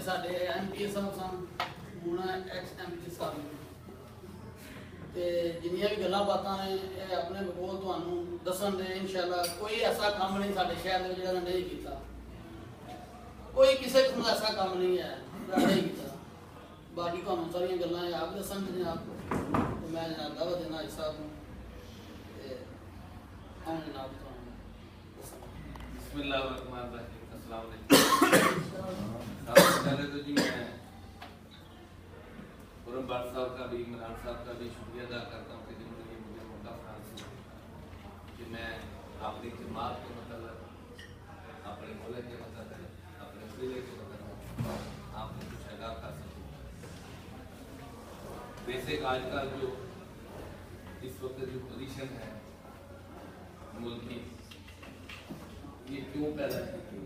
साढ़े MP साहब सन हूँ एक्स MP साहब तो जिन्नियां भी गल्लां बातां ने अपने बकोल तुहानूं दसन दे इंशाअल्लाह कोई ऐसा काम नहीं साढ़े शहर में जिहड़ा नहीं किया कोई किसी किस्म का ऐसा काम नहीं है नहीं किया बाकी तुहानूं सारियां गल्लां आप दसन जनाब तो मैं जनाब दावत देना इस साहब नूं हम जनाब बिस्मिल्लाहिर्रहमानिर्रहीम अस्सलाम वालेकुम। सबसे पहले तो जी मैं खुरम भट्ट साहब का भी इमरान साहब का भी शुक्रिया अदा करता हूँ कि जिन्होंने मुझे मौका फराहम किया कि मैं अपनी जमात के मतलब अपने मुल्क के मतलब अपने जिले के मतलब आपको कुछ अदा कर सकूँ। बेसिक आजकल जो इस वक्त जो पोजीशन है मुल्क की ये क्यों पैदा की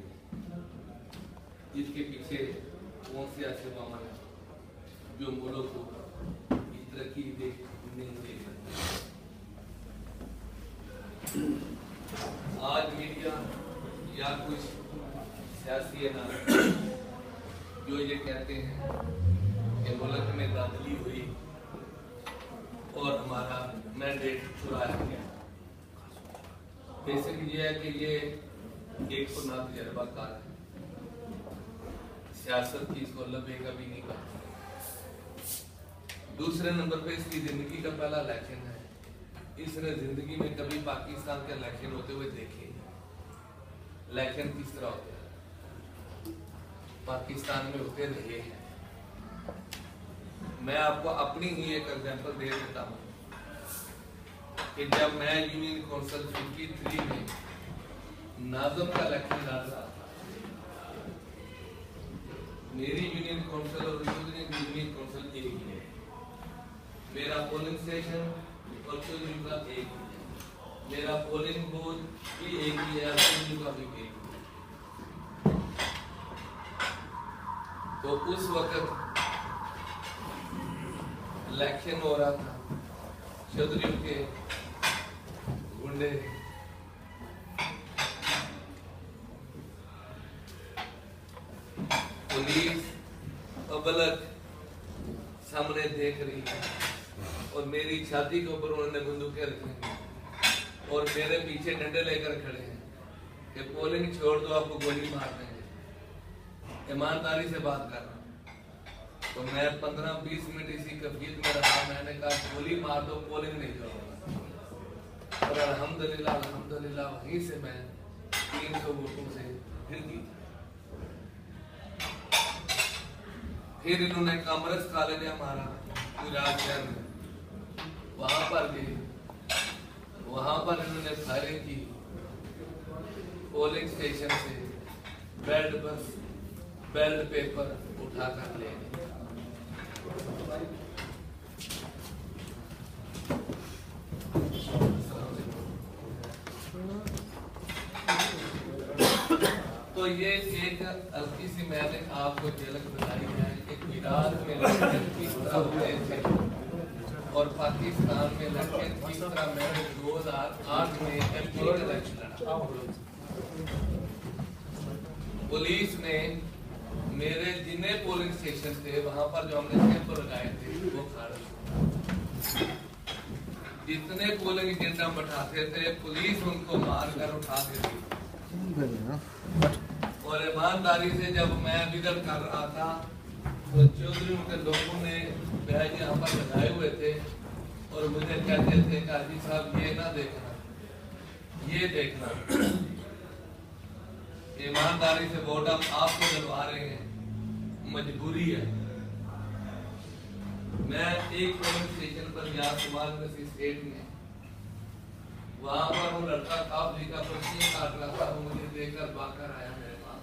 इसके पीछे कौन से ऐसे मामले हैं जो मुल्क को तरक्की नहीं दे आज मीडिया या कुछ सियासी जो ये कहते हैं कि मुल्क में दाखिली हुई और हमारा मैंडेट चुराया गया। बेसिक ये है कि ये एक पुराना तजर्बाकार है, सियासत की इसको लबे कभी नहीं करती। दूसरे नंबर पे इसकी जिंदगी का पहला इलेक्शन है, इसने जिंदगी में कभी पाकिस्तान के इलेक्शन होते हुए देखे नहीं। इलेक्शन किस तरह होते हैं पाकिस्तान में होते रहे हैं। मैं आपको अपनी ही एक एग्जांपल दे देता हूँ कि जब मैं यूनियन काउंसिल 53 में नाज़म का इलेक्शन लड़ रहा था, मेरी यूनियन काउंसिल और यूनियन काउंसिल एक ही है, मेरा पोलिंग स्टेशन और चौधरी का एक ही है, मेरा पोलिंग बूथ भी एक ही है, चौधरी का भी एक ही है। तो उस वक्त इलेक्शन हो रहा था, चौधरी के गुंडे पुलिस पब्लिक सामने देख रही है और मेरी छाती के ऊपर उन्होंने बंदूकें रखी हैं और मेरे पीछे डंडे लेकर खड़े हैं कि पोलिंग छोड़ दो, आपको गोली मार देंगे। ईमानदारी से बात कर रहा हूँ। तो मैं 15-20 मिनट इसी कफियत में रहा। मैंने कहा गोली मार दो, पोलिंग नहीं करूँगा। और अल्हम्दुलिल्लाह अल्हम्दुलिल्लाह वहीं से मैं 300 वोटों से फिर जीता। फिर इन्होंने कॉमर्स कॉलेज हमारा गुजरात शहर में, वहां पर गए, वहां पर इन्होंने फायरिंग की। पोलिंग स्टेशन से बेल्ट पेपर उठा कर ले गए। तो ये एक हल्की सी मैंने आपको झलक बताई है कि गुजरात में इलेक्शन किस तरह हुए थे और पाकिस्तान में इलेक्शन किस तरह मैंने 2008 में MP का इलेक्शन लड़ा। पुलिस ने मेरे जितने पोलिंग स्टेशन थे वहां पर जो हमने कैंप लगाए थे वो खाड़, जितने पोलिंग एजेंडा बैठाते थे पुलिस उनको मार कर उठा देती। और ईमानदारी से जब मैं विजिट कर रहा था तो चौधरी के लोगों ने बैज यहाँ पर लगाए हुए थे और मुझे कहते थे काजी साहब ये ना देखना, ये देखना। ईमानदारी से वोट हम आपको दिलवा रहे हैं, मजबूरी है। मैं एक पोलिंग स्टेशन पर यहाँ सुमाल स्टेट में, वहां पर वो लड़का काफी का पर्चियां काट रहा था, वो मुझे देखकर भागकर आया मेरे पास।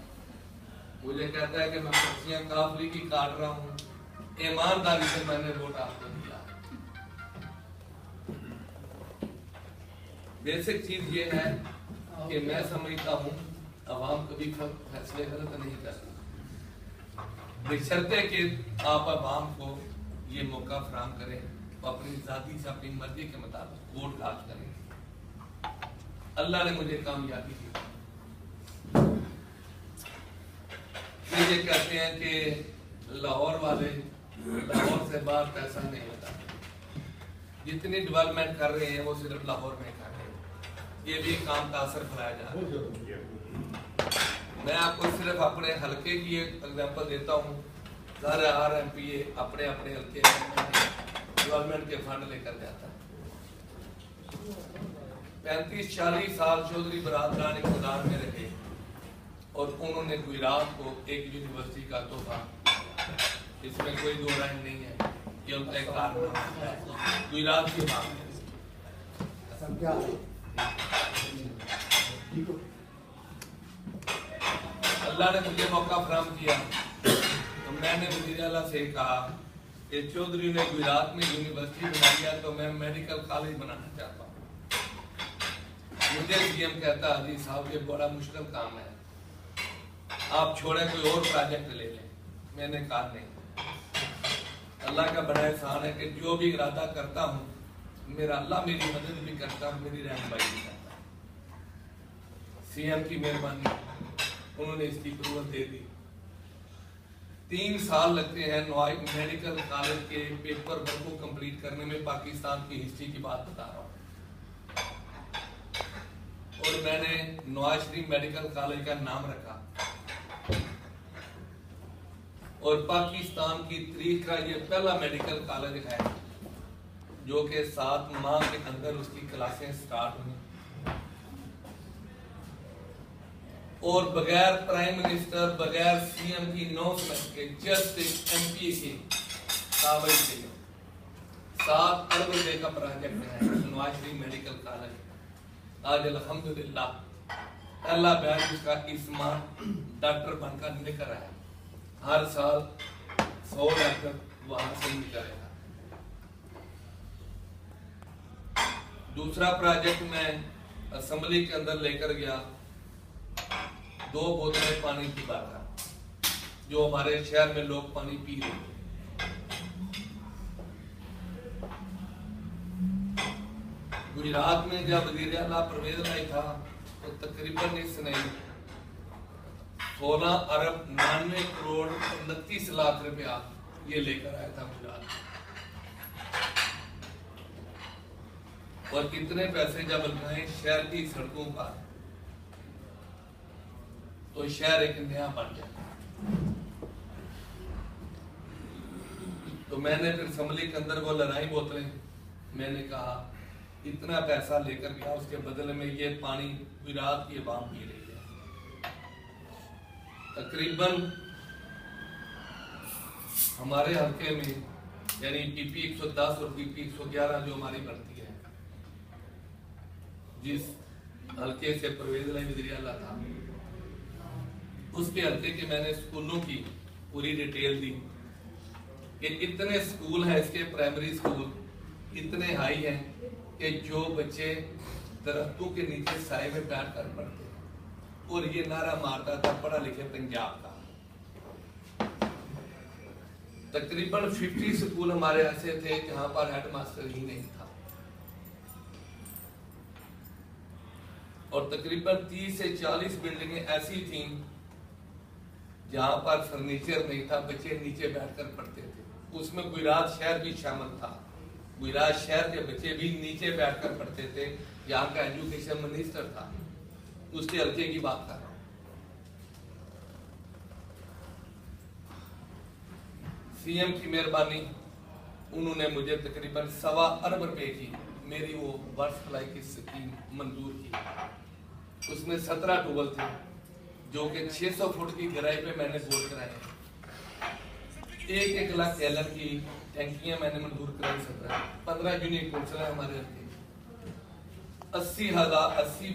मुझे कहता है कि मैं पर्चियां काफी की काट रहा हूँ, ईमानदारी से मैंने वोट आपको दिया। बेसिक चीज ये है कि मैं समझता हूँ अवाम कभी फैसले गलत नहीं करती, बशर्ते कि आप अवाम को ये मौका फराहम करें, अपनी जाती से अपनी मर्जी के मुताबिक वोट कास्ट करें। अल्लाह ने मुझे कामयाबी दी। ये कहते हैं कि लाहौर वाले लाहौर से बाहर पैसा नहीं लगा, जितनी डेवलपमेंट कर रहे हैं वो सिर्फ लाहौर में कर रहे हैं। ये भी काम का असर फैलाया जा रहा है। मैं आपको सिर्फ अपने हलके की एक एग्जांपल देता हूँ। हर RMP अपने अपने हलके डेवलपमेंट के फंड लेकर जाता है। 35-40 साल चौधरी बरादरान इक़्तिदार में रहे और उन्होंने गुजरात को एक यूनिवर्सिटी का तोहफा, इसमें कोई दो राय नहीं है, ये उनका एक कारनामा है। गुजरात की मांग है। अल्लाह ने मुझे मौका फराहम किया तो मैंने वज़ीर आला से कहा कि चौधरी ने गुजरात में यूनिवर्सिटी बनाई है तो मैं मेडिकल कॉलेज बनाना चाहता हूँ। मुझे CM कहता अजीज साहब ये बड़ा मुश्किल काम है, आप छोड़े कोई और प्रोजेक्ट ले लें। मैंने कहा नहीं, अल्लाह का बड़ा एहसान है कि जो भी इरादा करता हूँ मेरा अल्लाह मेरी मदद भी करता है, मेरी रहनुमाई भी करता है। CM की मेहरबानी, उन्होंने इसकी अप्रूवल दे दी। 3 साल लगते हैं नोएडा मेडिकल कॉलेज के पेपर वर्क को कंप्लीट करने में। पाकिस्तान की हिस्ट्री की बात बता रहा हूँ। और मैंने नवाज शरीफ मेडिकल कॉलेज का नाम रखा और पाकिस्तान की तारीख का ये पहला मेडिकल कॉलेज है जो कि 7 माह के अंदर उसकी क्लासें स्टार्ट हुई और बगैर प्राइम मिनिस्टर, बगैर CM की अनाउंसमेंट के, जस्ट MP के काबिल से 7 अरब रुपए का प्रोजेक्ट है नवाज शरीफ मेडिकल कॉलेज। आज अल्हम्दुलिल्लाह पहला बैच उसका इस माह डॉक्टर बनकर निकल आया। हर साल 100 डॉक्टर वहां से निकलेगा। दूसरा प्रोजेक्ट मैं असेंबली के अंदर लेकर गया, 2 बोतलें पानी की बात जो हमारे शहर में लोग पानी पी रहे हैं। गुजरात में जब वज़ीर आला परवेज लाई था तो तकरीबन इसने 16 अरब 99 करोड़ 29 लाख रुपया ये लेकर आया था गुजरात। और कितने पैसे जब लगाए शहर की सड़कों पर तो शहर एक नया बन गया। तो मैंने फिर असेंबली के अंदर वो लड़ाई बोतलें, मैंने कहा इतना पैसा लेकर गया, उसके बदले में ये पानी गुजरात की आवाम पी रही है। तकरीबन हमारे हल्के में यानी PP 110 और PP 111 जो हमारी बढ़ती है, जिस हल्के से परवेज लाई वज़ीर आला था उसके हल्के के मैंने स्कूलों की पूरी डिटेल दी कि इतने स्कूल हैं, इसके प्राइमरी स्कूल इतने हाई हैं कि जो बच्चे दरख्तों के नीचे साए में बैठ कर पढ़ते हैं। और ये नारा मारता था पढ़ा लिखे पंजाब का। तकरीबन 50 स्कूल हमारे ऐसे थे जहां पर हेडमास्टर ही नहीं था और तकरीबन 30 से 40 बिल्डिंगें ऐसी थीं जहां पर फर्नीचर नहीं था, बच्चे नीचे बैठकर पढ़ते थे। उसमें गुजरात शहर भी शामिल था। गुजरात शहर के बच्चे भी नीचे बैठकर पढ़ते थे। यहाँ का एजुकेशन मिनिस्टर था, उसके हल्के की बात कर रहा हूँ। CM की मेहरबानी, उन्होंने मुझे तकरीबन 1.25 अरब रुपए की मेरी वो वर्ष भलाई की स्कीम मंजूर की। उसमें 17 ट्यूबवेल थे जो कि 600 फुट की गहराई पे मैंने बोर कराए। 1-1 लाख गैलन की टैंकियां मैंने मंजूर कराई। 15 यूनिट कौंसल है हमारे हल्के। 80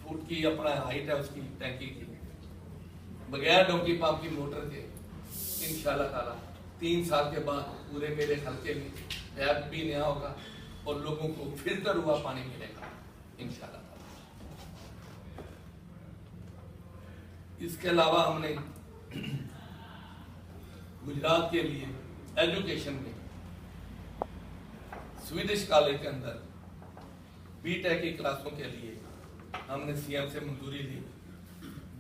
फुट की अपना हाइट है उसकी टैंकी की, बगैर डोंकी पंप की मोटर के। इंशाल्लाह ताला 3 साल के बाद पूरे मेरे हल्के में टैप भी नया होगा और लोगों को फिल्टर हुआ पानी मिलेगा इंशाल्लाह। इसके अलावा हमने गुजरात के लिए एजुकेशन में स्वीडिश कॉलेज के अंदर BTech की क्लासों के लिए हमने CM से मंजूरी ली।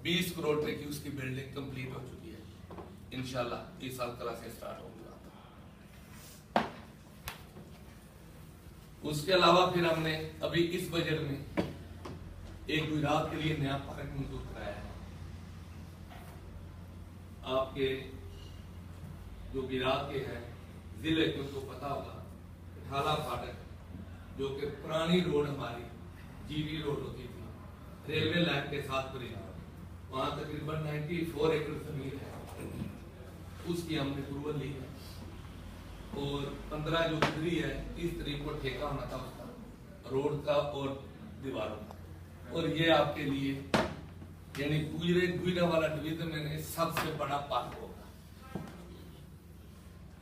20 करोड़ रुपए की उसकी बिल्डिंग कंप्लीट हो चुकी है। इंशाल्लाह इस साल क्लासें स्टार्ट होंगी। उसके अलावा फिर हमने अभी इस बजट में एक गुजरात के लिए नया पार्क मंजूर कराया है। आपके जो गुजरात के हैं जिले के उनको पता होगा, ठाला फाटक जो कि पुरानी रोड हमारी जीवी रोड होती थी रेलवे लाइन के साथ करीब, वहां तकरीबन 94 एकड़ जमीन है, उसकी हमने अप्रूवल ली है और 15 जो गुजरी है 30 तारीख को ठेका होना था उसका रोड का और दीवारों का। और ये आपके लिए यानी गुजरा वाला डिवीजन में सबसे बड़ा पार्क होगा।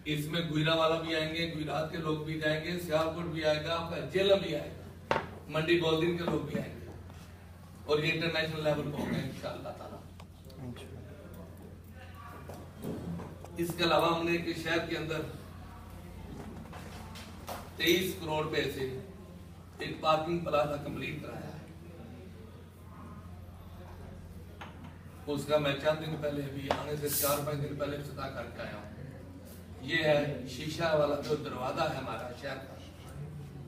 इसमें गुजरा वाला भी आएंगे, गुजरात के लोग भी जाएंगे, सियालकोट भी आएगा, आपका जेलम भी आएगा, मंडी बोलदिन के लोग भी आएंगे और ये इंटरनेशनल लेवल पर होगा इंशाअल्लाह ताला। इसके अलावा हमने एक शहर के अंदर 23 करोड़ रुपए से एक पार्किंग प्लाजा कंप्लीट कराया है। उसका मैं चंद दिन पहले अभी आने से 4-5 दिन पहले इफ्तिताह करके आया हूँ। ये है शीशा वाला जो दरवाजा है हमारा शहर का,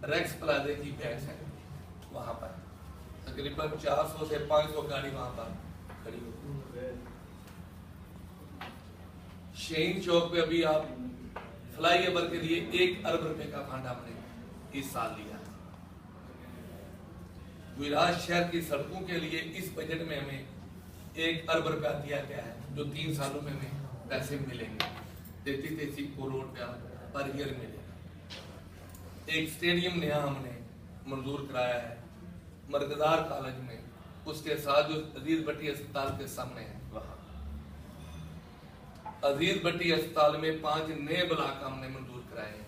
रेक्स प्लाजे की बैच है, वहां पर तकरीबन 400 से 500 गाड़ी वहां पर खड़ी होती। शहीद चौक पे अभी आप फ्लाईओवर के लिए 1 अरब रुपए का फंड हमने इस साल लिया। गुजरात शहर की सड़कों के लिए इस बजट में हमें 1 अरब रुपया दिया गया है, जो 3 सालों में हमें पैसे मिलेंगे। 33 करोड़ रुपया पर ईयर मिलेगा। एक स्टेडियम नया हमने मंजूर कराया है मर्कदार कॉलेज में, उसके साथ जो अजीज भट्टी अस्पताल के सामने है वहां। अजीज भट्टी अस्पताल में 5 नए ब्लॉक हमने मंजूर कराए हैं।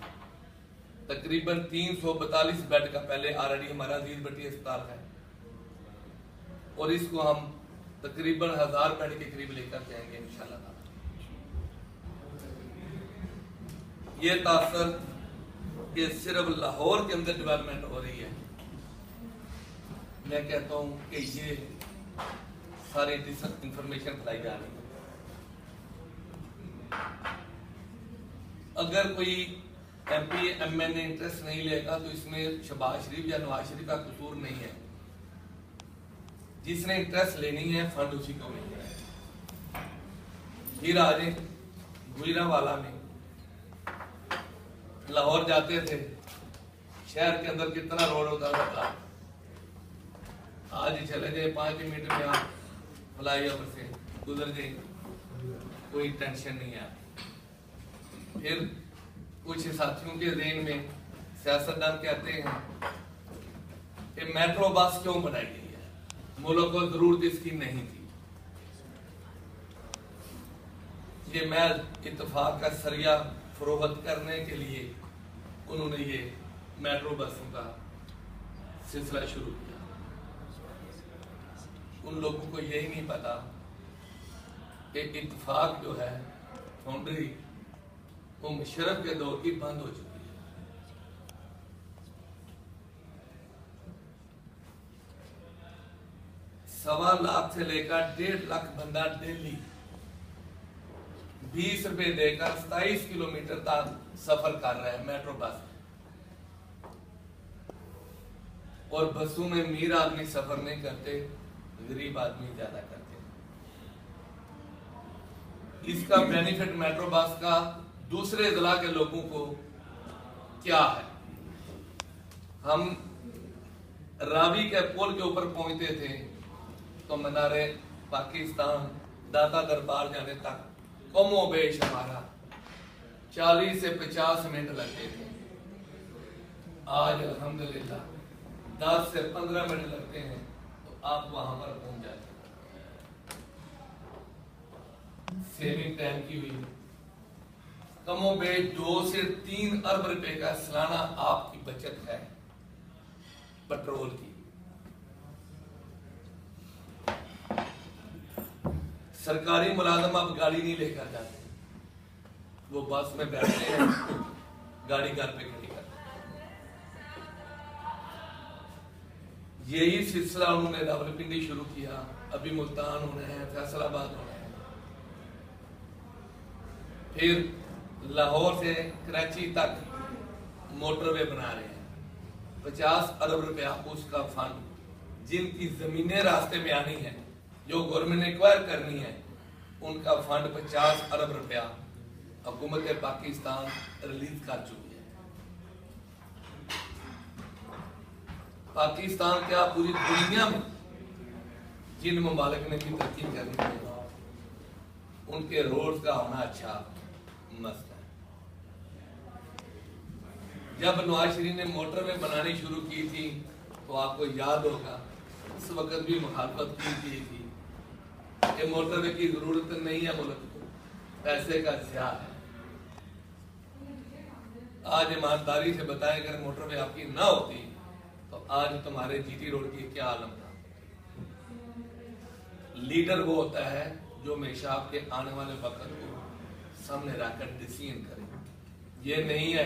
तकरीबन 342 बेड का पहले ऑलरेडी हमारा अजीज भट्टी अस्पताल है और इसको हम तकरीबन 1000 बेड के करीब लेकर जाएंगे इंशाल्लाह। ये तासर कि सिर्फ लाहौर के अंदर डेवलपमेंट हो रही है, मैं कहता हूं कि ये सारी इंफॉर्मेशन फैलाई जा रही है। अगर कोई MP MN इंटरेस्ट नहीं लेगा तो इसमें शहबाज शरीफ या नवाज शरीफ का कसूर नहीं है। जिसने इंटरेस्ट लेनी है फंड उसी को मिल जाए। फिर आज गुजरावाला में लाहौर जाते थे, शहर के अंदर कितना रोड होता था, आज चले जाए 5 मिनट में आप फ्लाईओवर से गुजर जाए, कोई टेंशन नहीं है। फिर कुछ साथियों के ज़हन में सियासतदान कहते हैं कि मेट्रो बस क्यों बनाई गई है, मुल्क को जरूरत इसकी नहीं थी। ये महज इत्तेफाक का सरिया फरोख्त करने के लिए उन्होंने ये मेट्रो बसों का सिलसिला शुरू किया। उन लोगों को यही नहीं पता कि इत्तेफाक जो है फाउंड्री वो मुशर्रफ के दौर की बंद हो चुकी है। सवा लाख से लेकर 1.5 लाख बंदा डेली 20 रुपए देकर 27 किलोमीटर तक सफर कर रहा है मेट्रो बस। और बसों में अमीर आदमी सफर नहीं करते, गरीब आदमी ज्यादा करते। इसका बेनिफिट मेट्रो बस का दूसरे जिला के लोगों को क्या है? हम रावी के पुल के ऊपर पहुंचते थे तो मीनारे पाकिस्तान दाता दरबार जाने तक कमो बेश हमारा 40 से 50 मिनट लगते थे। आज अल्हम्दुलिल्लाह 10 से 15 मिनट लगते हैं तो आप वहां पर पहुंच जाते हैं। सेविंग टाइम की हुई कमो बेश 2 से 3 अरब रुपए का सालाना आपकी बचत है पेट्रोल की। सरकारी मुलाजम अब गाड़ी नहीं लेकर जाते, वो बस में बैठते हैं, गाड़ी घर पे खड़ी करते हैं। यही सिलसिला उन्होंने रावलपिंडी शुरू किया, अभी मुल्तान होना है, फैसलाबाद होना है। फिर लाहौर से कराची तक मोटरवे बना रहे हैं, 50 अरब रुपया उसका फंड। जिनकी जमीनें रास्ते में आनी है, जो गवर्नमेंट ने एक्वायर करनी है, उनका फंड 50 अरब रुपया हुकूमत पाकिस्तान रिलीज कर चुकी है। पाकिस्तान क्या पूरी दुनिया में जिन ममालिक ने भी तरक्की करनी है, उनके रोड का होना अच्छा मसला है। जब नवाज शरीफ ने मोटरवे बनानी शुरू की थी तो आपको याद होगा उस वक्त भी मुखालफत की थी कि मोटरवे की जरूरत नहीं है, मुल्क को पैसे का ज़िया है। आज ईमानदारी से बताएं, अगर मोटरवे आपकी ना होती तो आज तुम्हारे जीटी रोड की क्या आलम था। लीडर वो होता है जो हमेशा आपके आने वाले वक्त को सामने रखकर डिसीजन करे। ये नहीं है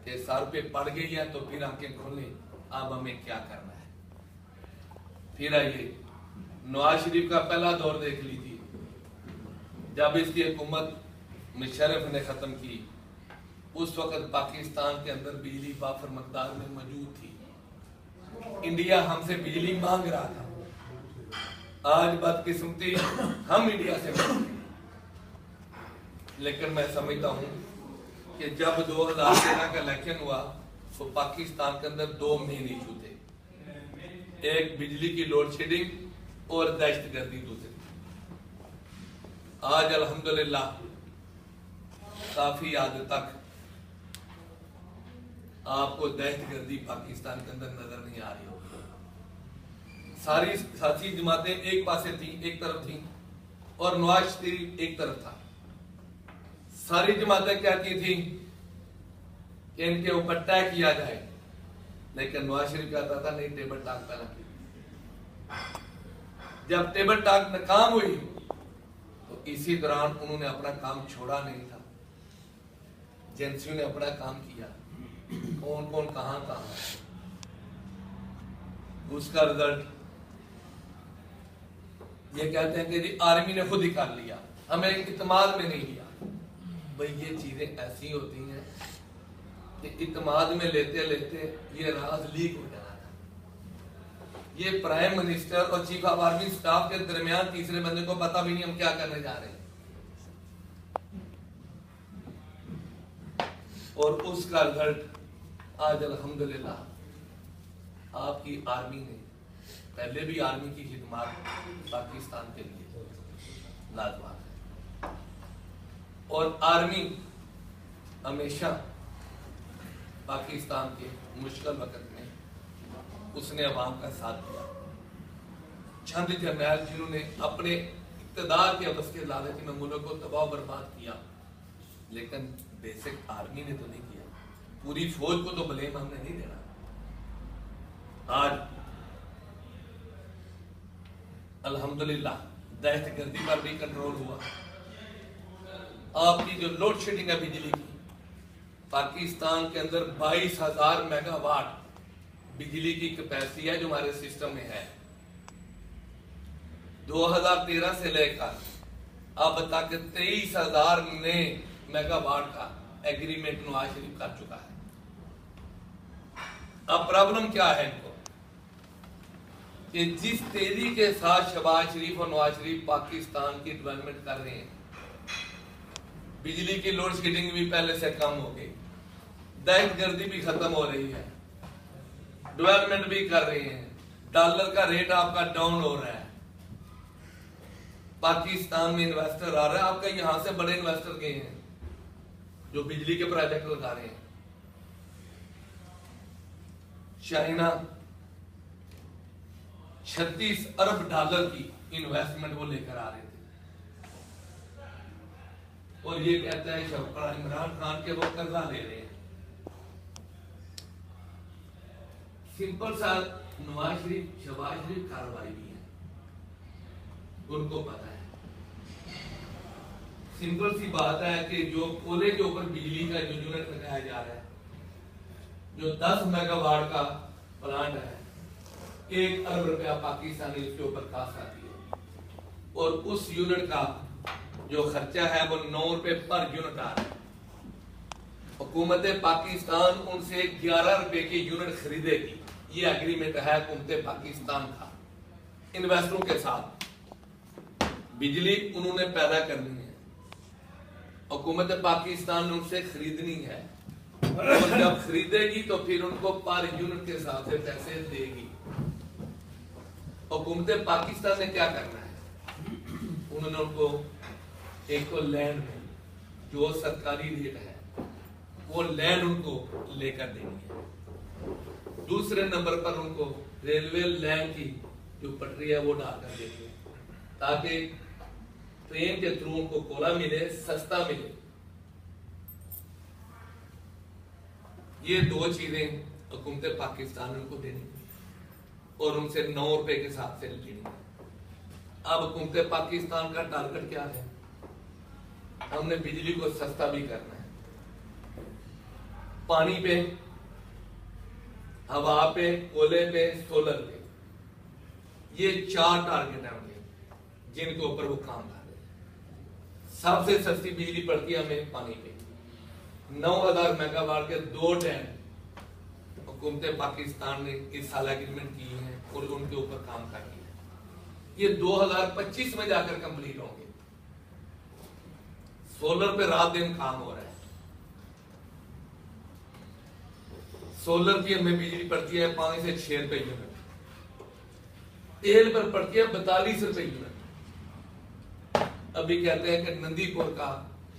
कि सर पे पड़ गई है तो फिर आंखें खोले अब हमें क्या करना है। फिर आइए नवाज शरीफ का पहला दौर देख लीजिए, जब इसकी हुकूमत मुशर्रफ ने खत्म की, उस वक्त पाकिस्तान के अंदर बिजली वाफर मकदार में मौजूद थी। इंडिया हमसे बिजली मांग रहा था। आज बदकिस्मती हम इंडिया से मांग रहे हैं। लेकिन मैं समझता हूं कि जब 2013 का इलेक्शन हुआ तो पाकिस्तान के अंदर दो मेन इशू थे, एक बिजली की लोड शेडिंग और दहशतगर्दी दूसरी। आज अल्हम्दुलिल्लाह काफी हद तक आपको दहशतगर्दी पाकिस्तान के अंदर नजर नहीं आ रही होगी। सारी साथी जमातें एक पासे थी, एक तरफ थी, और नवाज शरीफ एक तरफ था। सारी जमातें कहती थी कि इनके ऊपर तय किया जाए, लेकिन नवाज शरीफ कहता था नहीं, टेबल टॉक पहला। जब टेबल टॉक नाकाम हुई तो इसी दौरान उन्होंने अपना काम छोड़ा नहीं था, एजेंसियों ने अपना काम किया। कौन कौन कहां कहां, उसका रिजल्ट ये कहते हैं कि जी आर्मी ने खुद ही कर लिया, हमें इत्मीनान में नहीं लिया। भाई ये चीजें ऐसी होती हैं कि इत्मीनान में लेते लेते ये राज लीक हो जाना था। ये प्राइम मिनिस्टर और चीफ ऑफ आर्मी स्टाफ के दरमियान तीसरे बंदे को पता भी नहीं हम क्या करने जा रहे हैं, और उसका रिजल्ट आज अल्हम्दुलिल्लाह आपकी आर्मी ने, पहले भी आर्मी की खिदमत पाकिस्तान के लिए लाजवाब है, और आर्मी हमेशा पाकिस्तान के मुश्किल वक्त में उसने अवाम का साथ दिया। चंद जर्नैल जिन्होंने अपने इक़्तिदार के अवस के लालच में मुल्क को तबाह बर्बाद किया, लेकिन बेसिक आर्मी ने तो नहीं किया। पूरी फौज को तो ब्लेम हमने नहीं देना। आज अल्हम्दुलिल्लाह दहशतगर्दी पर भी कंट्रोल हुआ। आपकी जो लोड शेडिंग है बिजली की, पाकिस्तान के अंदर 22,000 मेगावाट बिजली की कैपेसिटी है जो हमारे सिस्टम में है। 2013 से लेकर अब तक 23,000 नए मेगावाट का एग्रीमेंट नवाज शरीफ कर चुका है। अब प्रॉब्लम क्या है इनको, कि जिस तेजी के साथ शहबाज शरीफ और नवाज शरीफ पाकिस्तान की डेवलपमेंट कर रहे हैं, बिजली की लोड शेडिंग भी पहले से कम हो गई, दहशतगर्दी भी खत्म हो रही है, डेवलपमेंट भी कर रहे हैं, डॉलर का रेट आपका डाउन हो रहा है, पाकिस्तान में इन्वेस्टर आ रहा है। आपका यहां से बड़े इन्वेस्टर गए हैं जो बिजली के प्रोजेक्ट लगा रहे हैं। चाइना 36 अरब डॉलर की इन्वेस्टमेंट वो लेकर आ रहे थे, और ये कहता है इमरान खान के वो कर्जा ले रहे हैं। सिंपल सा नवाज शरीफ शहबाज शरीफ कार्रवाई भी है, उनको पता है। सिंपल सी बात है कि जो कोले के ऊपर बिजली का जो यूनिट लगाया जा रहा है, जो 10 मेगावाट का प्लांट है, 1 अरब रुपया पाकिस्तानी इसके ऊपर कास्ट आती है, और उस यूनिट का जो खर्चा है वो 9 रुपए पर यूनिट आ रहा है। हुकूमत पाकिस्तान उनसे 11 रुपए की यूनिट खरीदेगी। ये एग्रीमेंट है हुकूमत पाकिस्तान का इन्वेस्टरों के साथ। बिजली उन्होंने पैदा करनी है, हुकूमत पाकिस्तान ने उनसे खरीदनी है, और जब खरीदेगी तो फिर उनको पर यूनिट के हिसाब से पैसे देगी। हुकूमत पाकिस्तान ने क्या करना है, उन्होंने उनको एक तो लैंड में जो सरकारी रेट है वो लैंड उनको लेकर देनी है। दूसरे नंबर पर उनको रेलवे लाइन की जो पटरी है वो डालकर देनी है, ताकि ट्रेन के थ्रू उनको कोला मिले, सस्ता मिले। ये 2 चीजें हुकूमत पाकिस्तान ने उनको देनी और उनसे 9 रुपए के हिसाब से लेनी। अब हुकूमत पाकिस्तान का टारगेट क्या है, हमने बिजली को सस्ता भी करना है। पानी पे, हवा पे, कोयले पे, सोलर पे, ये 4 टारगेट है उनके जिनके ऊपर वो काम कर रहे हैं। सबसे सस्ती बिजली पड़ती है हमें पानी पे। 9000 मेगावाट के 2 डैम हुकूमत पाकिस्तान ने इस साल एग्रीमेंट की है और उनके ऊपर काम कर रही है। ये 2025 में जाकर कंप्लीट होंगे। सोलर पे रात दिन काम हो रहा है। सोलर की हमें बिजली पड़ती है 5 से 6 रुपए यूनिट, तेल पर पड़ती है 42 रुपए यूनिट। अभी कहते हैं कि नंदीपुर का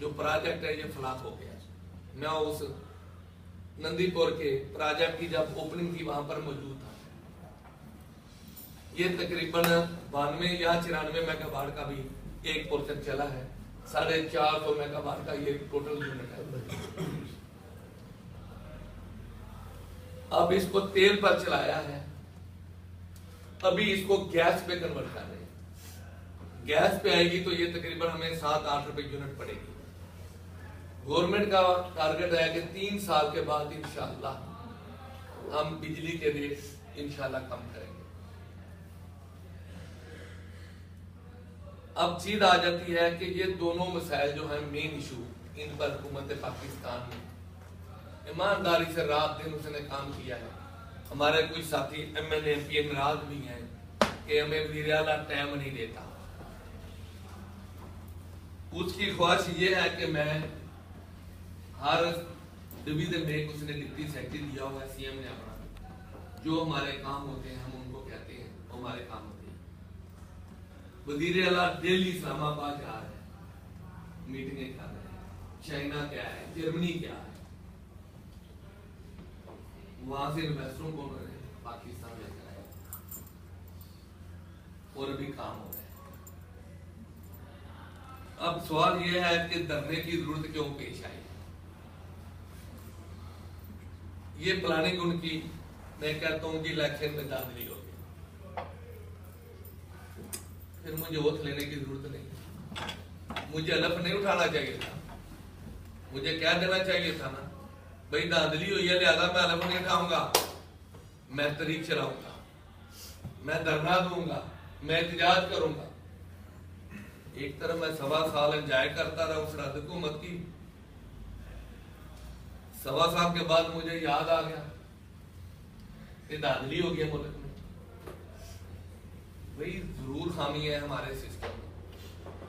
जो प्रोजेक्ट है ये फ्लॉप हो गया। मैं उस नंदीपुर के प्रोजेक्ट की जब ओपनिंग थी वहां पर मौजूद था। ये तकरीबन 92 या 94 मेगावाट का भी एक पोर्शन चला है। 450 मेगावाट का ये टोटल यूनिट है। अब इसको तेल पर चलाया है, अभी इसको गैस पे कन्वर्ट कर रहे हैं। गैस पे आएगी तो ये तकरीबन हमें 7-8 रुपए यूनिट पड़ेगी। गवर्नमेंट का टारगेट है कि 3 साल के बाद इंशाल्लाह हम बिजली के रेट इंशाल्लाह कम करेंगे। अब चीज आ जाती है कि ये दोनों मसाइल जो है मेन इशू, इन पर हुकूमत पाकिस्तान ने ईमानदारी से रात दिन उसने काम किया है। हमारे कुछ साथी MLA MP नाराज भी हैं कि हमें वज़ीर आला टाइम नहीं देता। उसकी ख्वाहिश ये है कि मैं हर डिवीजन में एक उसने डिप्टी सेक्रेटरी दिया हुआ है CM ने अपना, जो हमारे काम होते हैं हम उनको कहते हैं वो हमारे काम होते हैं। वज़ीर आला दिल्ली इस्लामाबाद जा रहे हैं, मीटिंगें कर रहे हैं, चाइना क्या है, जर्मनी क्या है, वहां से इन्वेस्टरों को उन्होंने पाकिस्तान लेकर आए और अभी काम हो रहा है। अब सवाल यह है कि धरने की जरूरत क्यों पेश आई। ये प्लानिंग उनकी, मैं कहता हूं कि इलेक्शन में दाखिली होगी, फिर मुझे वोट लेने की जरूरत नहीं। मुझे हलफ नहीं उठाना चाहिए था, मुझे क्या देना चाहिए था ना, भाई धांधली हुई है लिहाजा मैं हलफ नहीं उठाऊंगा, मैं तरीक चलाऊंगा, मैं धरना दूंगा, मैं एहतजाज करूंगा। एक तरफ मैं 1.25 साल एंजॉय करता रहा उस रात हुकूमत की, 1.25 साल के बाद मुझे याद आ गया कि धांधली हो गई मुल्क में। भाई जरूर खामी है हमारे सिस्टम में,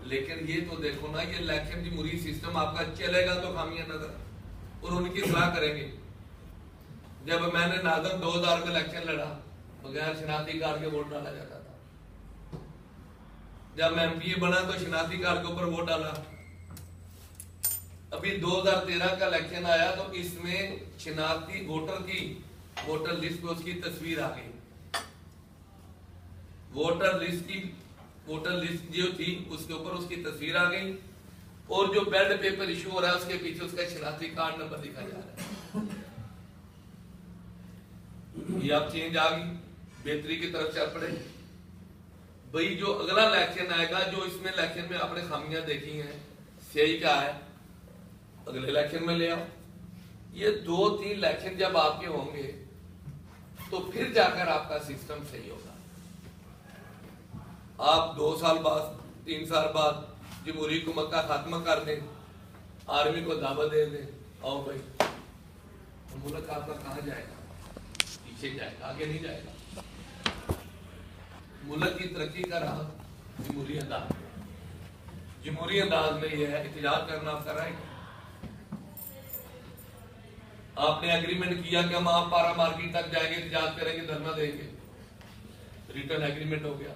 लेकिन ये तो देखो ना, ये इलेक्शन की मुरी सिस्टम आपका चलेगा तो खामियां नजर और उनकी सलाह करेंगे। जब मैंने नाजम 2000 में इलेक्शन लड़ा, बगैर शनाख्ती कार्ड के वोट डाला जाता था। जब मैं MP बना तो शनाख्ती कार्ड के ऊपर वोट डाला। अभी 2013 का इलेक्शन आया तो इसमें शनाख्ती वोटर की वोटर लिस्ट में उसकी तस्वीर आ गई। वोटर लिस्ट जो थी उसके ऊपर उसकी तस्वीर आ गई और जो बैलेट पेपर इशू हो रहा है उसके पीछे उसका शनाख्ती कार्ड नंबर लिखा जा रहा है। ये अब चेंज आ गई, बेहतरी की तरफ चल पड़े। भाई जो अगला इलेक्शन आएगा, जो इसमें इलेक्शन में आपने खामियां देखी हैं, सही क्या है, अगले इलेक्शन में ले आओ। ये 2-3 इलेक्शन जब आपके होंगे तो फिर जाकर आपका सिस्टम सही होगा। आप 2 साल बाद, 3 साल बाद जमहूरी हुकूमत का खात्मा कर दें, आर्मी को दावत दे दें, आओ भाई। तो मुल्क आपका कहाँ जाएगा? पीछे जाएगा, आगे नहीं जाएगा। मुल्क की तरक्की का राह जमहूरी अंदाज, जमहूरी अंदाज में यह है एहतिजाज करना आपका राइट है। आपने एग्रीमेंट किया कि हम आप पारा मार्केट तक जाएंगे, एहतिजाज करेंगे, धरना देंगे, रिटर्न एग्रीमेंट हो गया,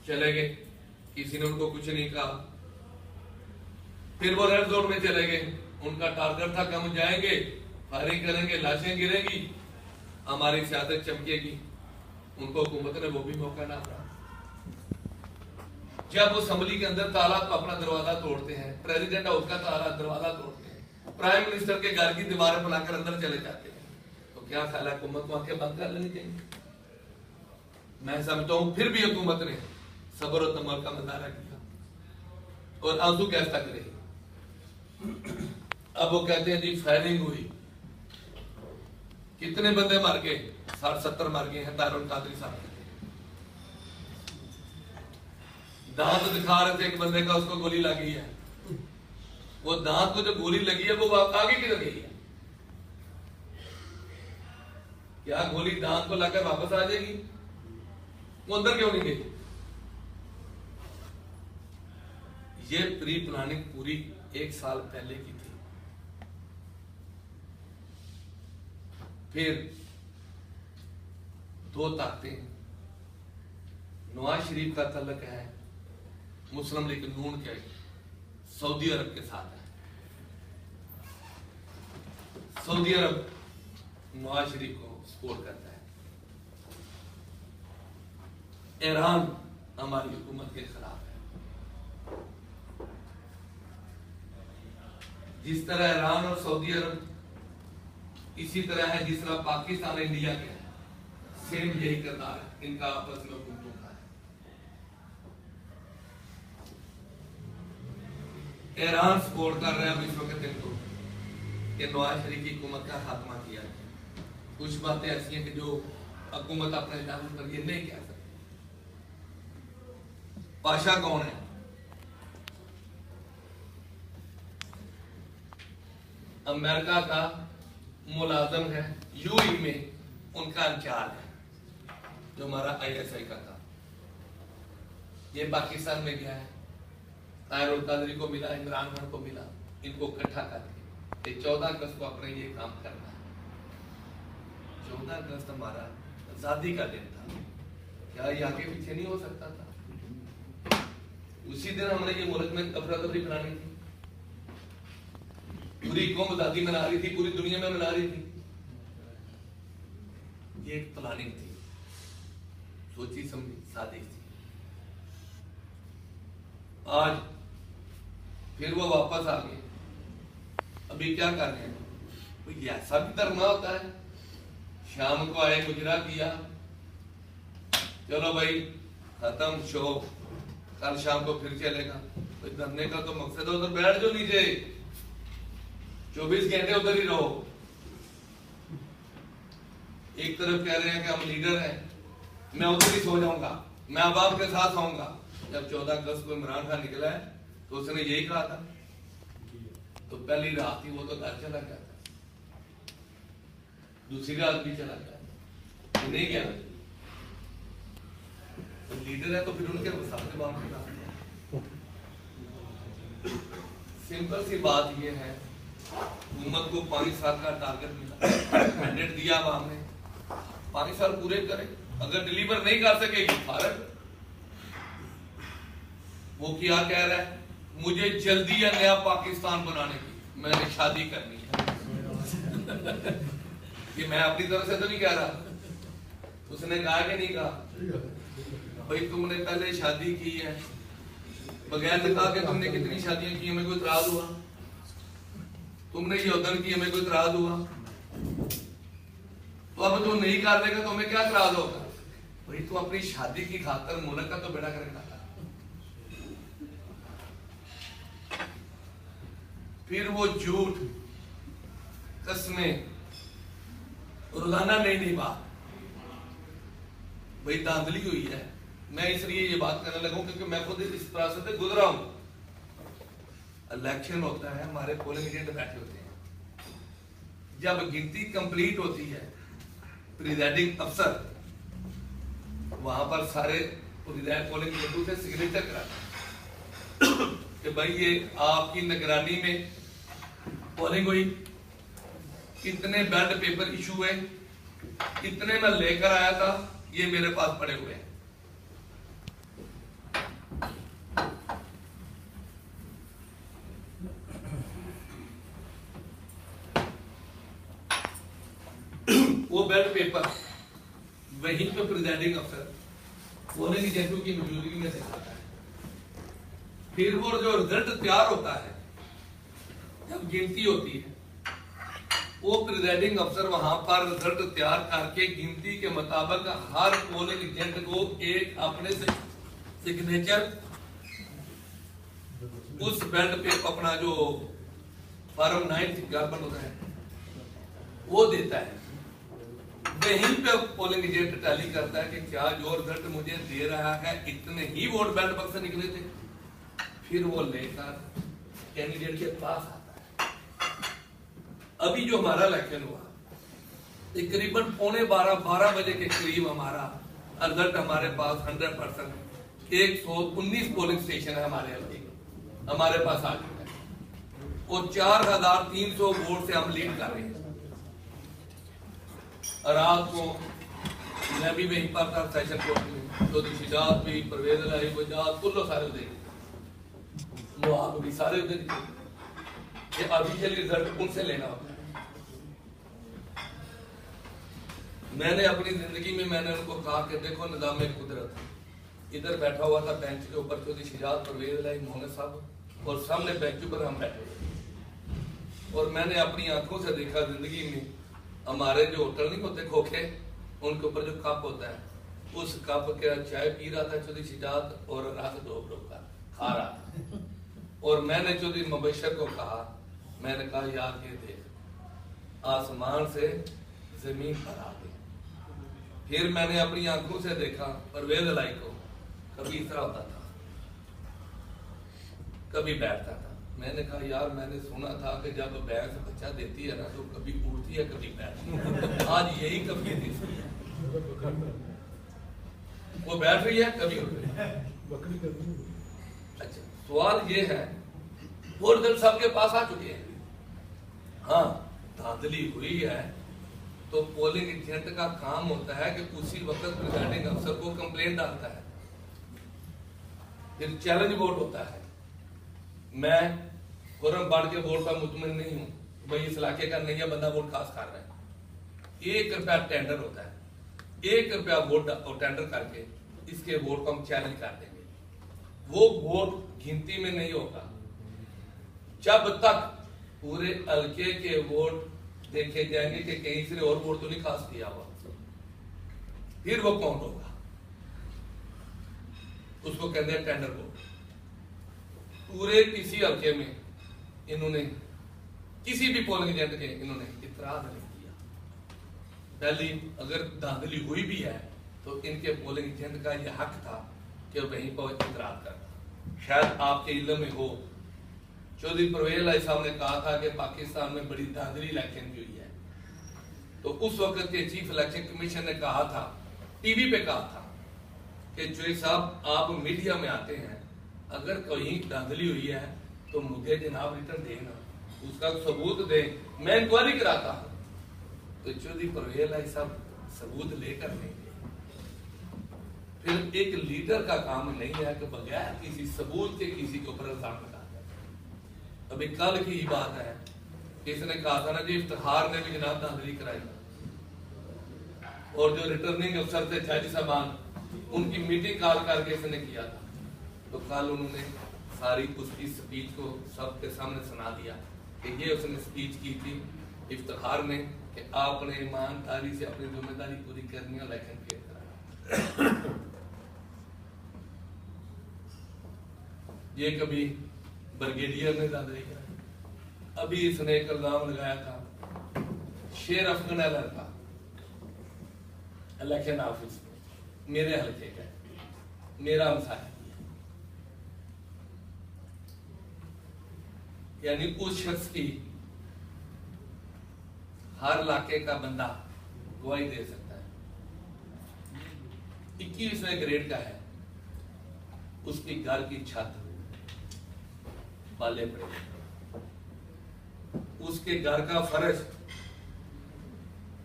चले गए, किसी ने उनको कुछ नहीं कहा। फिर वो रेड जोन में चले गए, उनका टारगेट था कि हम जाएंगे, फायरिंग करेंगे, लाशें गिरेगी, हमारी सियासत चमकेगी। उनको हुकूमत ने वो भी मौका ना दिया। जब वो असम्बली के अंदर ताला तो अपना दरवाजा तोड़ते हैं, प्रेसिडेंट हाउस का ताला दरवाजा तोड़ते हैं, प्राइम मिनिस्टर के घर की दीवारें बनाकर अंदर चले जाते हैं, तो क्या ख्याल है हुकूमत को आंखें बंद कर लेनी चाहिए? मैं समझता हूं फिर भी हुकूमत ने सब्र और तमल का मुजाहरा किया और आंसू गैस तक रही। अब वो कहते हैं जी फायरिंग हुई, कितने बंदे मर गए? 60-70 मर गए हैं। तारुल कादरी साहब दांत दिखा रहे थे एक बंदे का, उसको गोली लगी है। वो दांत को जो गोली लगी है वो आगे किधर गई है? क्या गोली दांत को लगकर वापस आ जाएगी? वो अंदर क्यों नहीं गई? ये प्री प्लानिंग पूरी 1 साल पहले की थी। फिर 2 ताकतें, नवाज शरीफ का तल्लक है मुस्लिम लीग नून के सऊदी अरब के साथ है। सऊदी अरब नवाज शरीफ को सपोर्ट करता है। ईरान हमारी हुकूमत के खिलाफ है। जिस तरह ईरान और सऊदी अरब इसी तरह है जिस तरह पाकिस्तान इंडिया के है, सेम यही किरदार है इनका आपस में हुकूमतों का है। ईरान सपोर्ट कर रहा है इस वक्त इनको कि नवाज शरीफ की हुकूमत का खात्मा किया जाए। कुछ बातें ऐसी हैं कि जो हुकूमत अपने लेवल पर ये नहीं कह सकती। पाशा कौन है? अमेरिका का मुलाजम है, यूएई में उनका इंचार्ज है, जो हमारा आईएसआई का था। ये पाकिस्तान में गया है, तारुल कादरी को मिला, इमरान खान को मिला, इनको इकट्ठा करके 14 अगस्त को अपने ये काम करना है। 14 अगस्त हमारा आजादी का दिन था, क्या ये आगे पीछे नहीं हो सकता था? उसी दिन हमने ये मुल्क में अफरा तफरी बनानी थी, पूरी कौम आजादी मना रही थी, पूरी दुनिया में मना रही थी। ये एक प्लानिंग थी, सोची समझी साजिश थी। आज फिर वो वापस आ गए। अभी क्या कर रहे हैं? ये ऐसा भी धरना होता है? शाम को आए, गुजरा किया, चलो भाई खत्म शो, कल शाम को फिर चलेगा। तो धरने का तो मकसद है उधर बैठ जो नीचे, 24 घंटे उधर ही रहो। एक तरफ कह रहे हैं कि हम लीडर हैं, मैं उधर ही सो जाऊंगा, मैं अवाम के साथ आऊंगा। जब 14 अगस्त को इमरान खान निकला है तो उसने यही कहा था, तो पहली रात थी वो तो घर चला गया था, दूसरी रात भी चला गया, नहीं गया। तो लीडर है तो फिर उनके साथ मामला। सिंपल सी बात ये है, हुकूमत को 5 साल का टारगेट मिला, मैंडेट दिया आवाम ने, 5 साल पूरे करे। अगर डिलीवर नहीं कर सकेगी भारत, वो क्या कह रहा है? मुझे जल्दी या नया पाकिस्तान बनाने की, मैंने शादी करनी है। ये मैं अपनी तरफ से तो नहीं कह रहा, उसने कहा कि नहीं कहा? भाई तुमने पहले शादी की है, बगैर निकाह के तुमने कितनी शादियां की, हमें कोई इतराज हुआ? तुमने ये उधर की, हमें कोई इतराज हुआ? तो अब तुम नहीं कर देगा तो हमें क्या इतराज होगा? भाई तू अपनी शादी की खातर मुल्क का तो बेड़ा करेगा। फिर वो झूठ, कसमें, रोजाना नई बात, भाई धांधली हुई है। मैं इसलिए ये बात करने लगा क्योंकि मैं खुद इस प्रोसेस से गुजरा हूं। इलेक्शन होता है, हमारे पोलिंग एजेंट बैठे होते हैं, जब गिनती कंप्लीट होती है प्रिजाइडिंग अफसर वहां पर सारे पोलिंग एजेंटों से सिग्नेचर कराते हैं कि भाई ये आपकी निगरानी में पोलिंग हुई, कितने बैलेट पेपर इशू हुए, कितने मैं लेकर आया था, ये मेरे पास पड़े हुए हैं। वो बैलेट पेपर वहीं पे प्रिजाइडिंग अफसर पोलिंग एजेंटों की मौजूदगी में दिखाता है। फिर वो जो रिजल्ट तैयार होता है, जब गिनती होती है, वो प्रिजाइडिंग अफसर वहां पर रिजल्ट तैयार करके गिनती के मुताबिक हर पोलिंग एजेंट को एक अपने से सिग्नेचर उस बैलेट पे अपना जो फॉर्म 9 विज्ञापन होता है वो देता है। वहीं पे पोलिंग एजेंट टैली करता है कि क्या जो रिजल्ट मुझे दे रहा है इतने ही वोट बैलेट बक्स से निकले थे। फिर वो लेकर कैंडिडेट के पास आता है। अभी जो हमारा इलेक्शन हुआ तकरीबन 11:15 बजे के करीब हमारा रिजल्ट हमारे पास 100% 119 पोलिंग स्टेशन है हमारे पास आ चुका है और 4300 वोट से हम लीड कर रहे हैं। रात को मैं भी वहीं पर था सेशन कोर्ट में, तो शिजात भी, परवेज लाई, वजात, कुल्लो सारे उधर, आप भी सारे उधर। ये ऑफिशियल रिजल्ट उनसे लेना होता है। मैंने अपनी जिंदगी में मैंने उनको कहा कि देखो निजाम कुदरत, इधर बैठा हुआ था बेंच के ऊपर चौधरी शिजात, परवेज लाई, मोहम्मद साहब, और सामने बेंच पर हम बैठे हुए। और मैंने अपनी आंखों से देखा जिंदगी में हमारे जो होटल नहीं होते खोखे, उनके ऊपर जो कप होता है, उस कप के चाय पी रहा था चौधरी शिजात और रात 2 का खा रहा था। और मैंने चौधरी मुबशर को कहा, मैंने कहा यार ये देख, आसमान से जमीन पर आ गई। फिर मैंने अपनी आंखों से देखा परवेज लाई को, कभी इस तरह होता था, कभी बैठता था। मैंने कहा यार मैंने सुना था कि जब भैंस बच्चा देती है ना तो कभी उड़ती है कभी बैठती है। आज यही कभी थी, वो बैठ रही है कभी उड़ रही है। अच्छा, सवाल ये है वो रिजल्ट सबके पास आ चुके हैं। हाँ, धांधली हुई है तो पोलिंग एजेंट का काम होता है कि उसी वक्त प्रिजाइडिंग अफसर को कंप्लेंट डालता है। फिर चैलेंज वोट होता है। मैं खुरम बाढ़ के वोट पर मुतमिन नहीं हूं, भाई इस इलाके का नहीं है बंदा वोट खास कर रहा है। 1 रुपया टेंडर होता है, 1 रुपया वोट टेंडर करके इसके वोट को हम चैलेंज कर देंगे। वो वोट गिनती में नहीं होगा जब तक पूरे हल्के के वोट देखे जाएंगे कि कहीं से और वोट तो नहीं खास किया हुआ, फिर वो काउंट होगा। उसको कहते हैं टेंडर वोट। पूरे किसी हल्के में इन्होंने किसी भी पोलिंग एजेंट के इन्होंने इतराज नहीं किया। पहली अगर धांधली हुई भी है तो इनके पोलिंग एजेंट का यह हक था कि वहीं पर इतराज करना। शायद आपके इल्म में हो, चौधरी परवेज लाई साहब ने कहा था कि पाकिस्तान में बड़ी धांधली इलेक्शन की हुई है, तो उस वक्त के चीफ इलेक्शन कमीशन ने कहा था, टीवी पे कहा था कि चौधरी साहब आप मीडिया में आते हैं, अगर कहीं धांधली हुई है तो मुझे जनाब रिटर्न देना, उसका सबूत दे, मैं इंक्वायरी कराता हूं। तो चौधरी परवेज लाई साहब सबूत लेकर नहीं गए। फिर एक लीडर का काम नहीं है कि बगैर किसी सबूत के किसी के ऊपर इल्जाम लगा दे। अभी कल की ही बात है, किसने कहा था ना जी इफ्तिखार ने भी जनाब धांधली कराई, और जो रिटर्निंग अफसर थे जज साहबान, उनकी मीटिंग कॉल करके इसने किया था। तो कल उन्होंने सारी उसकी स्पीच को सबके सामने सुना दिया कि ये उसने स्पीच की थी इफ्तिखार ने कि आपने ईमानदारी से अपनी जिम्मेदारी पूरी करनी है, इलेक्शन फेल कराना। ये कभी ब्रिगेडियर ने धांधली कराई। अभी इसने एक इल्जाम लगाया था शेर अफगन है लड़का इलेक्शन ऑफिस में, मेरे हल्के का, मेरा हमसाया। यानी उस शख्स की हर इलाके का बंदा गवाही दे सकता है। 21वें ग्रेड का है, उसकी घर की छत बाले पड़े, उसके घर का फर्श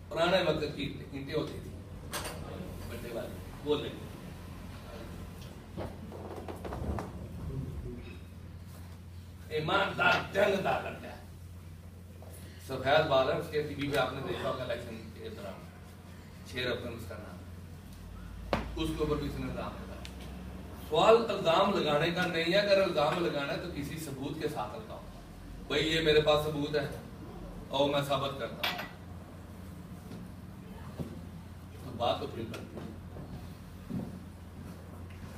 पुराने वक्त की ईंटें होती थी बट्टे वाली, वो लगी। ईमानदार जंगदार लड़का है, सफेद बाल है, उसके टीवी पे आपने देखा होगा इलेक्शन के दौरान, शेर अफजल उसका नाम, उसके ऊपर भी इसने इल्जाम लगाया। सवाल इल्जाम लगाने का नहीं है, अगर इल्जाम लगाना है तो किसी सबूत के साथ लगाओ, भाई ये मेरे पास सबूत है और मैं साबित करता हूं, तो बात तो फिर बनती है।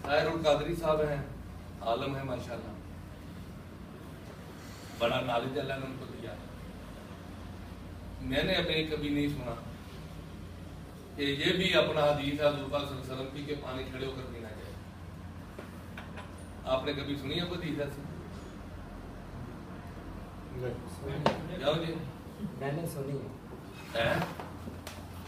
ताहिरुल कादरी साहब हैं, आलम है माशाल्लाह, बड़ा नॉलेज अल्लाह ने उनको दिया। मैंने अपने कभी नहीं सुना कि ये भी अपना हदीस है हज़रत सल्लल्लाहु अलैहि वसल्लम की, के पानी खड़े होकर पीना चाहिए। आपने कभी सुनी है कोई हदीस ऐसी? जाओ जी, मैंने सुनी है।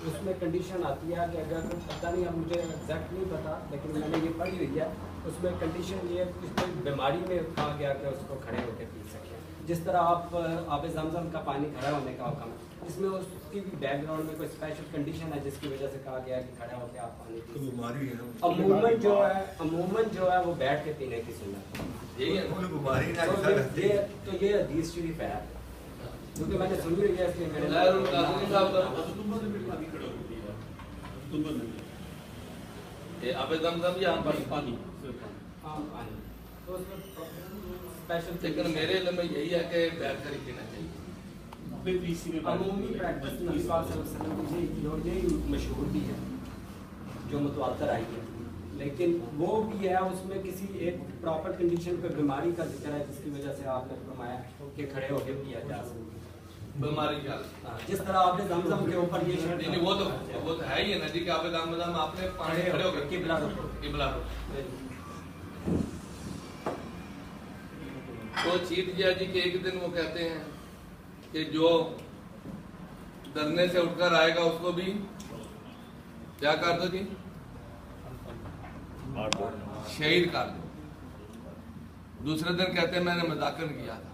उसमें कंडीशन आती है कि अगर पता नहीं, अब मुझे एग्जैक्ट नहीं पता, लेकिन मैंने ये पढ़ी हुई है, उसमें कंडीशन ये है कि कोई बीमारी में कहा गया कि उसको खड़े होकर पी सके। जिस तरह आप आब ज़मज़म का पानी खड़ा होने का हुक्म, इसमें उसकी भी बैकग्राउंड में कोई स्पेशल कंडीशन है जिसकी वजह से कहा गया है कि खड़ा होकर आप पानी पी सकते। अमूमन जो है वो बैठ के पीने की सुन्नत है। यही है तो ये हदीस शरीफ है, क्योंकि मैंने सुनी हुई है, इसलिए मैंने ताहिरुल कादरी साहब ये आबे ज़मज़म या आम पानी, तो उसमें स्पेशल लेकिन मेरे इल्म में यही है कि बैठ कर ही पीना चाहिए। अमूमी प्रैक्टिस नबी पाक सल्लल्लाहु अलैहि वसल्लम की जो यही मशहूर भी है, जो मुतवातर आई है, लेकिन वो भी है उसमें किसी एक प्रॉपर कंडीशन पे बीमारी का जिक्र है जिसकी वजह से आपने फरमाया कि खड़े होकर पिया जा सकता है। बीमारी क्या? जिस तरह आपने ज़मज़म के ऊपर ये शर्त नहीं, वो तो है ही है ना जी कि आबे ज़मज़म आपने पानी खड़े होकर किबला रुख। किबला रुख। वो चीट गया जी कि एक दिन वो कहते हैं कि जो डरने से उठकर आएगा उसको भी क्या कर दो जी, शहीद कर दो। दूसरे दिन कहते हैं मैंने मजाकन किया था।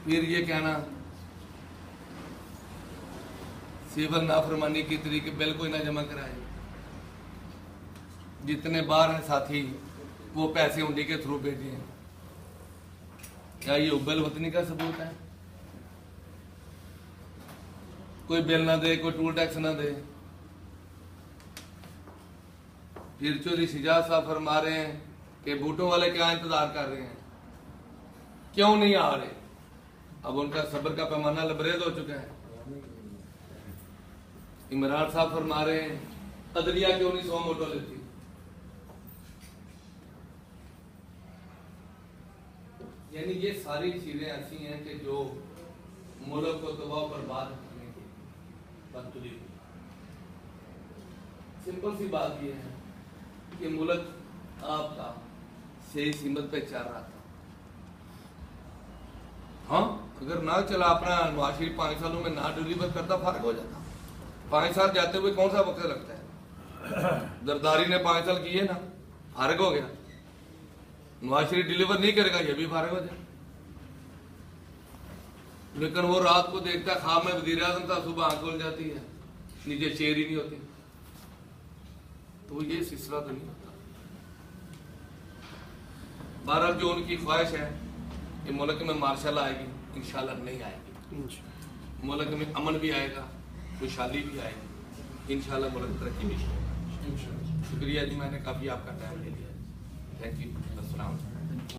फिर ये कहना सिविल नाफरमानी की तरीके बिल कोई ना जमा कराए। जितने बार हैं साथी वो पैसे उन्हीं के थ्रू भेजे हैं, क्या ये उबल वतनी का सबूत है? कोई बिल ना दे, कोई टूल टैक्स ना दे। फिर चौधरी शिजाज साहब फरमा रहे हैं कि बूटों वाले क्या इंतजार कर रहे हैं, क्यों नहीं आ रहे? अब उनका सब्र का पैमाना लबरेज हो चुका है। इमरान साहब फरमा रहे हैं अदलिया क्यों नहीं 100 मोटो लेती। यानी ये सारी चीजें ऐसी हैं कि जो मुल्क को तबाह बर्बाद करने की बनतुली। सिंपल सी बात ये है कि मुल्क आपका सही सीमत पे चल रहा था। हाँ, अगर ना चला अपना नवाज शरीफ 5 सालों में ना डिलीवर करता, फर्क हो जाता। 5 साल जाते हुए कौन सा वक्त लगता है? जरदारी ने 5 साल किए ना, फर्क हो गया। नवाज शरीफ डिलीवर नहीं करेगा, ये भी फर्क हो जाए। लेकिन वो रात को देखता ख्वाब में वजीर आज़म था, सुबह आंख खुल जाती है, नीचे चेयर ही नहीं होती। तो ये सिलसिला तो नहीं होता। बहरहाल जो उनकी ख्वाहिश है कि मुल्क में मार्शल आएगी, इंशाल्लाह नहीं आएगी। मुल्क में अमन भी आएगा, खुशहाली भी आएगी, इंशाल्लाह मुल्क तरक्की भी। शुक्रिया जी, मैंने काफी आपका टाइम ले लिया। Thank you. अस्सलाम।